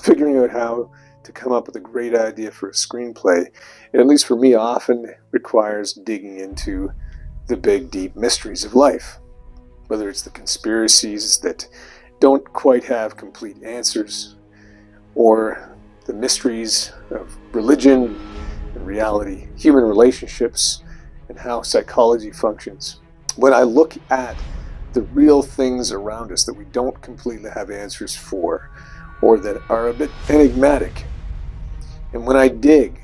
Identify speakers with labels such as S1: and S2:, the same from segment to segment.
S1: Figuring out how to come up with a great idea for a screenplay, at least for me, often requires digging into the big, deep mysteries of life. Whether it's the conspiracies that don't quite have complete answers, or the mysteries of religion and reality, human relationships, and how psychology functions. When I look at the real things around us that we don't completely have answers for, or that are a bit enigmatic, and when I dig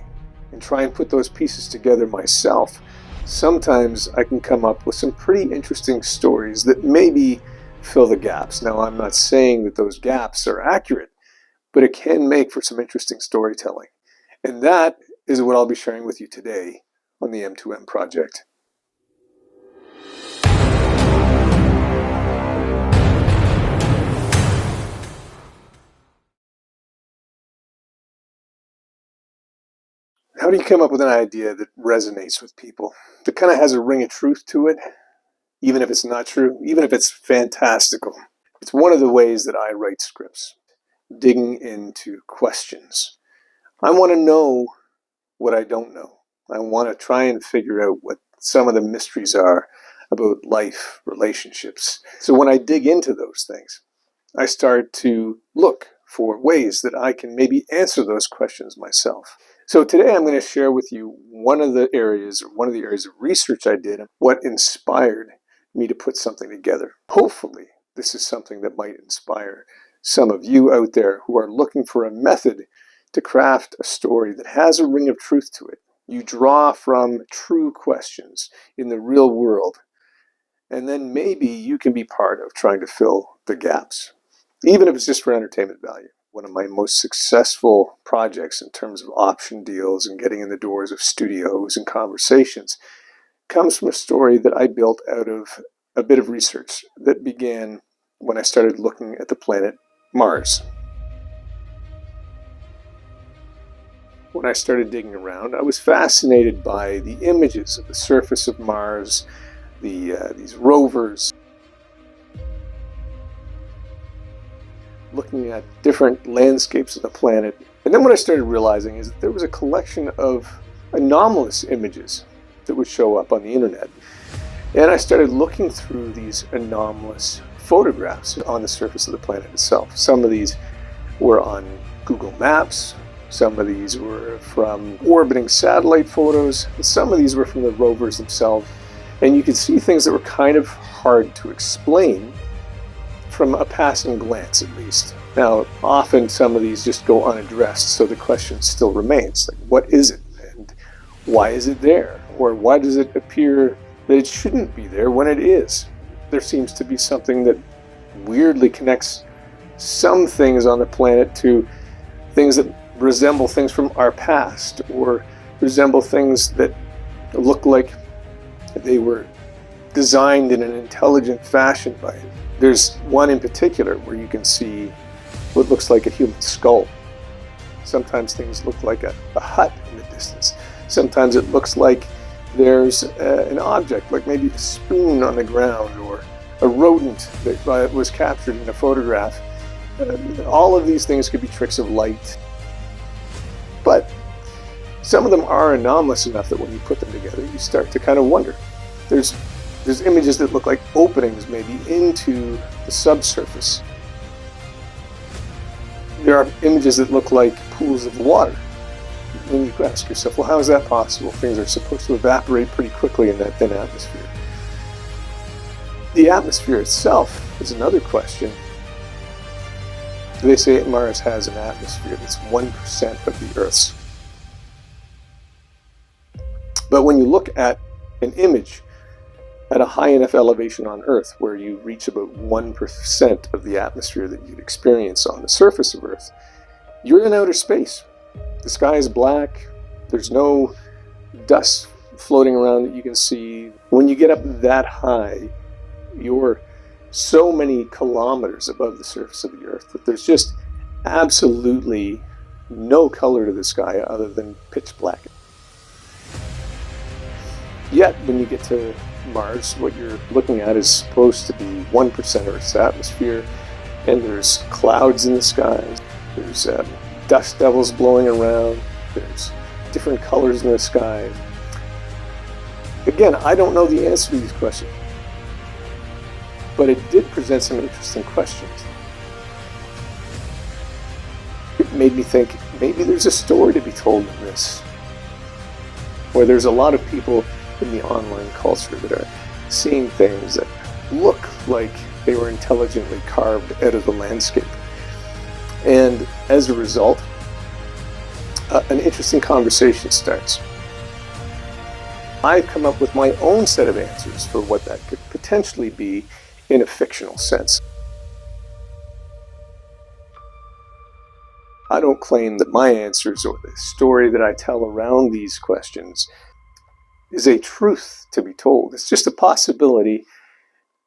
S1: and try and put those pieces together myself, sometimes I can come up with some pretty interesting stories that maybe fill the gaps. Now, I'm not saying that those gaps are accurate, but it can make for some interesting storytelling. And that is what I'll be sharing with you today on the M2M project. How do you come up with an idea that resonates with people, that kind of has a ring of truth to it, even if it's not true, even if it's fantastical? It's one of the ways that I write scripts, digging into questions. I want to know what I don't know. I want to try and figure out what some of the mysteries are about life, relationships. So when I dig into those things, I start to look for ways that I can maybe answer those questions myself. So today I'm going to share with you one of the areas of research I did, and what inspired me to put something together. Hopefully, this is something that might inspire some of you out there who are looking for a method to craft a story that has a ring of truth to it. You draw from true questions in the real world, and then maybe you can be part of trying to fill the gaps, even if it's just for entertainment value. One of my most successful projects in terms of option deals and getting in the doors of studios and conversations comes from a story that I built out of a bit of research that began when I started looking at the planet Mars. When I started digging around, I was fascinated by the images of the surface of Mars, these rovers, looking at different landscapes of the planet. And then what I started realizing is that there was a collection of anomalous images that would show up on the internet. And I started looking through these anomalous photographs on the surface of the planet itself. Some of these were on Google Maps, some of these were from orbiting satellite photos, and some of these were from the rovers themselves. And you could see things that were kind of hard to explain from a passing glance, at least. Now, often some of these just go unaddressed, so the question still remains, like, what is it, and why is it there? Or why does it appear that it shouldn't be there when it is? There seems to be something that weirdly connects some things on the planet to things that resemble things from our past, or resemble things that look like they were designed in an intelligent fashion by it. There's one in particular where you can see what looks like a human skull. Sometimes things look like a hut in the distance. Sometimes it looks like there's an object, like maybe a spoon on the ground, or a rodent that was captured in a photograph. All of these things could be tricks of light. But some of them are anomalous enough that when you put them together, you start to kind of wonder. There's images that look like openings maybe into the subsurface. There are images that look like pools of water. And you can ask yourself, well, how is that possible? Things are supposed to evaporate pretty quickly in that thin atmosphere. The atmosphere itself is another question. They say Mars has an atmosphere that's 1% of the Earth's. But when you look at an image at a high enough elevation on Earth, where you reach about 1% of the atmosphere that you'd experience on the surface of Earth, you're in outer space. The sky is black. There's no dust floating around that you can see. When you get up that high, you're so many kilometers above the surface of the Earth that there's just absolutely no color to the sky other than pitch black. Yet, when you get to Mars, what you're looking at is supposed to be 1% of Earth's atmosphere, and there's clouds in the skies. There's dust devils blowing around. There's different colors in the sky. Again, I don't know the answer to these questions, but it did present some interesting questions. It made me think, maybe there's a story to be told in this, where there's a lot of people in the online culture that are seeing things that look like they were intelligently carved out of the landscape. And as a result, an interesting conversation starts. I've come up with my own set of answers for what that could potentially be in a fictional sense. I don't claim that my answers or the story that I tell around these questions is a truth to be told. It's just a possibility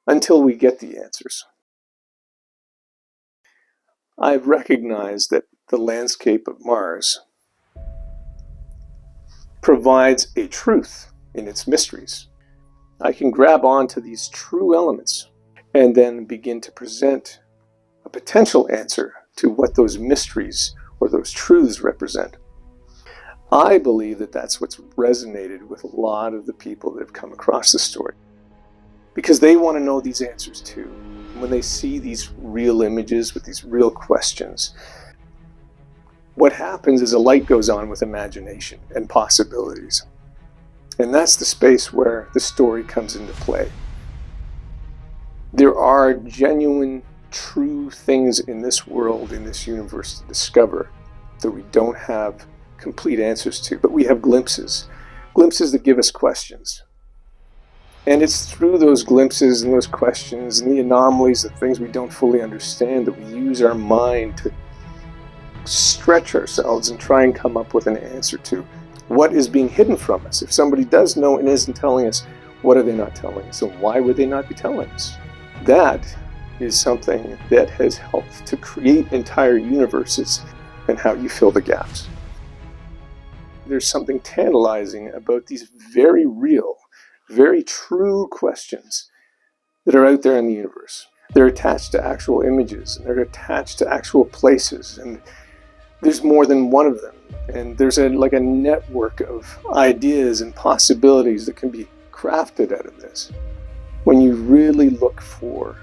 S1: until we get the answers. I've recognized that the landscape of Mars provides a truth in its mysteries. I can grab onto these true elements and then begin to present a potential answer to what those mysteries or those truths represent. I believe that that's what's resonated with a lot of the people that have come across the story, because they want to know these answers too. When they see these real images with these real questions, what happens is a light goes on with imagination and possibilities. And that's the space where the story comes into play. There are genuine, true things in this world, in this universe to discover that we don't have complete answers to, but we have glimpses that give us questions. And it's through those glimpses and those questions and the anomalies, the things we don't fully understand, that we use our mind to stretch ourselves and try and come up with an answer to what is being hidden from us. If somebody does know and isn't telling us, what are they not telling us? And why would they not be telling us? That is something that has helped to create entire universes and how you fill the gaps. There's something tantalizing about these very real, very true questions that are out there in the universe. They're attached to actual images, and they're attached to actual places, and there's more than one of them. And there's like a network of ideas and possibilities that can be crafted out of this. When you really look for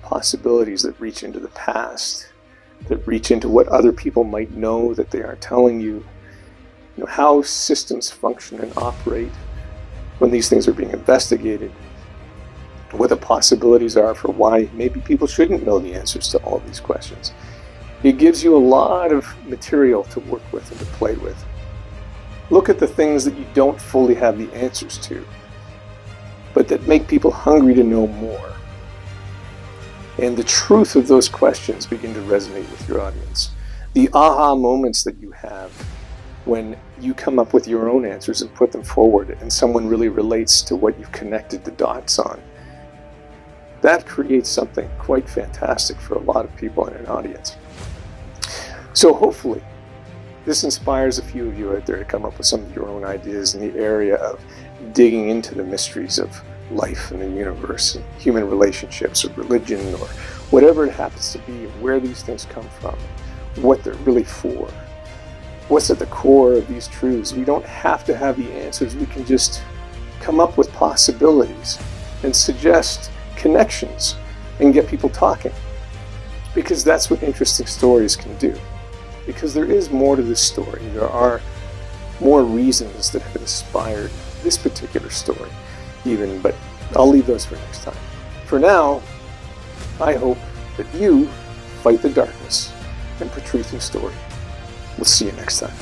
S1: possibilities that reach into the past, that reach into what other people might know that they aren't telling you, how systems function and operate when these things are being investigated, what the possibilities are for why maybe people shouldn't know the answers to all of these questions. It gives you a lot of material to work with and to play with. Look at the things that you don't fully have the answers to, but that make people hungry to know more. And the truth of those questions begin to resonate with your audience. The aha moments that you have when you come up with your own answers and put them forward, and someone really relates to what you've connected the dots on. That creates something quite fantastic for a lot of people in an audience. So hopefully, this inspires a few of you out there to come up with some of your own ideas in the area of digging into the mysteries of life and the universe and human relationships or religion or whatever it happens to be, where these things come from, what they're really for. What's at the core of these truths? We don't have to have the answers. We can just come up with possibilities and suggest connections and get people talking. Because that's what interesting stories can do. Because there is more to this story. There are more reasons that have inspired this particular story even, but I'll leave those for next time. For now, I hope that you fight the darkness and for truth and story. We'll see you next time.